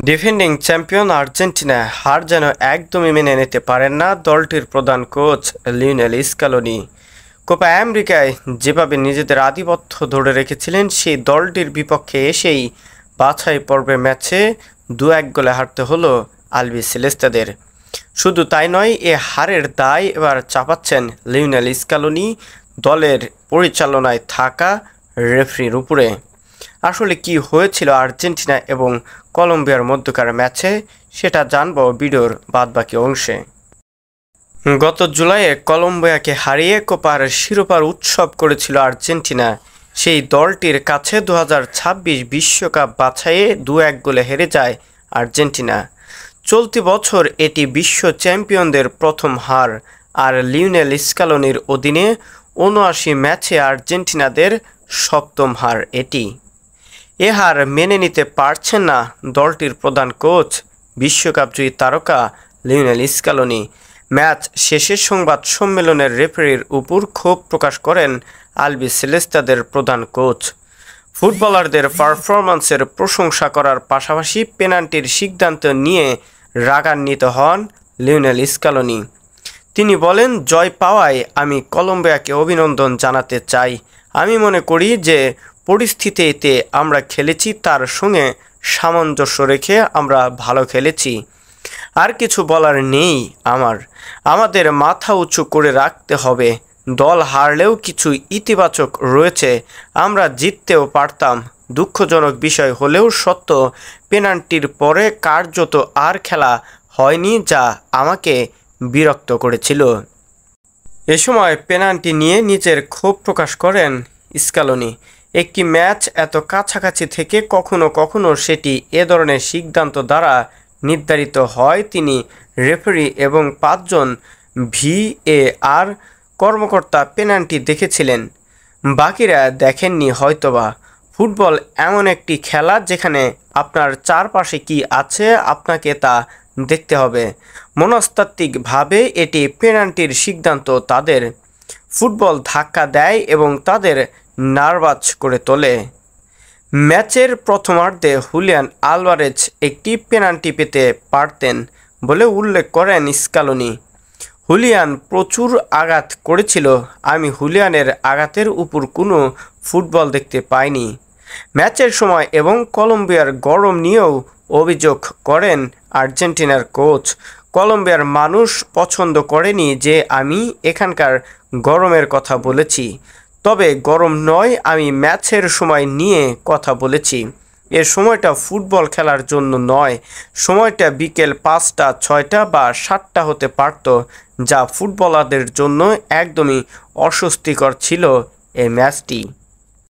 Defending champion Argentina হার যেন একদমই মেনে নিতে পারেন না দলটির প্রধান কোচ লিওনেল স্কালোনি। কোপা আমেরিকায় যেভাবে নিজেদের আধিপত্য ধরে রেখেছিলেন সেই দলটির বিপক্ষে এসেই বাছাই পর্বের ম্যাচে 2-1 গোলে হারতে হলো আলবিসেলেস্তাদের। শুধু তাই নয়, এ হারের দায় এবার চাপাচ্ছেন লিওনেল স্কালোনি দলের পরিচালনায় থাকা রেফারির উপরে। আসলে কি হয়েছিল আর্জেন্টিনা এবং কলম্বিয়ার মধ্যকার ম্যাচে সেটা জানবো ভিডিওর বাদবাকি অংশে। গত জুলাইয়ে কলম্বিয়াকে হারিয়ে কোপার শিরোপার উৎসব করেছিল আর্জেন্টিনা। সেই দলটির কাছে 2026 বিশ্বকাপ বাছাইয়ে 2-1 গোলে হেরে যায় আর্জেন্টিনা। চলতি বছর এটি বিশ্ব চ্যাম্পিয়নদের প্রথম হার, আর লিওনেল স্কালোনির অধীনে 79 ম্যাচে আর্জেন্টিনাদের সপ্তম হার এটি। এ হার মেনে নিতে পারছেন না দলটির প্রধান কোচ বিশ্বকাপজয়ী তারকা লিওনেল স্কালোনি। ম্যাচ শেষে সংবাদ সম্মেলনের রেফারির উপর ক্ষোভ প্রকাশ করেন আলবিসেলেস্তাদের প্রধান কোচ। ফুটবলারদের পারফরম্যান্সের প্রশংসা করার পাশাপাশি পেনাল্টির সিদ্ধান্ত নিয়ে রাগান্বিত হন লিওনেল স্কালোনি। তিনি বলেন, জয় পাওয়ায় আমি কলম্বিয়াকে অভিনন্দন জানাতে চাই। আমি মনে করি যে পরিস্থিতিতে আমরা খেলেছি তার সঙ্গে সামঞ্জস্য রেখে আমরা ভালো খেলেছি। আর কিছু বলার নেই। আমাদের মাথা উঁচু করে রাখতে হবে। দল হারলেও কিছু ইতিবাচক রয়েছে, আমরা জিততেও পারতাম। দুঃখজনক বিষয় হলেও সত্য, পেনাল্টির পরে কার্যত আর খেলা হয়নি, যা আমাকে বিরক্ত করেছিল। এ সময় পেনাল্টি নিয়ে নিজের ক্ষোভ প্রকাশ করেন স্কালোনি। একটি ম্যাচ এত কাছাকাছি থেকে কখনো কখনো সেটি এ ধরনের সিদ্ধান্ত দ্বারা নির্ধারিত হয়। তিনি রেফারি এবং 5 জন VAR কর্মকর্তা পেনাল্টি দেখেছিলেন, বাকিরা দেখেননি হয়তোবা। ফুটবল এমন একটি খেলা যেখানে আপনার চারপাশে কি আছে আপনাকে তা দেখতে হবে। মনস্তাত্ত্বিকভাবে এটি পেনাল্টির সিদ্ধান্ত তাদের। ফুটবল ধাক্কা দেয় এবং তাদের নার্ভাস করে তোলে। ম্যাচের প্রথমার্ধে হুলিয়ান আলভারেজ একটি পেনাল্টি পেতে পারতেন বলে উল্লেখ করেন স্কালোনি। হুলিয়ান প্রচুর আঘাত করেছিল, আমি হুলিয়ানের আঘাতের উপর কোনো ফুটবল দেখতে পাইনি। ম্যাচের সময় এবং কলম্বিয়ার গরম নিয়েও অভিযোগ করেন আর্জেন্টিনার কোচ। কলম্বিয়ার মানুষ পছন্দ করেনি যে আমি এখানকার গরমের কথা বলেছি, তবে গরম নয়, আমি ম্যাচের সময় নিয়ে কথা বলেছি। এর সময়টা ফুটবল খেলার জন্য নয়, সময়টা বিকেল 5টা, 6টা বা 7টা হতে পারত, যা ফুটবলারদের জন্য একদমই অস্বস্তিকর ছিল এই ম্যাচটি।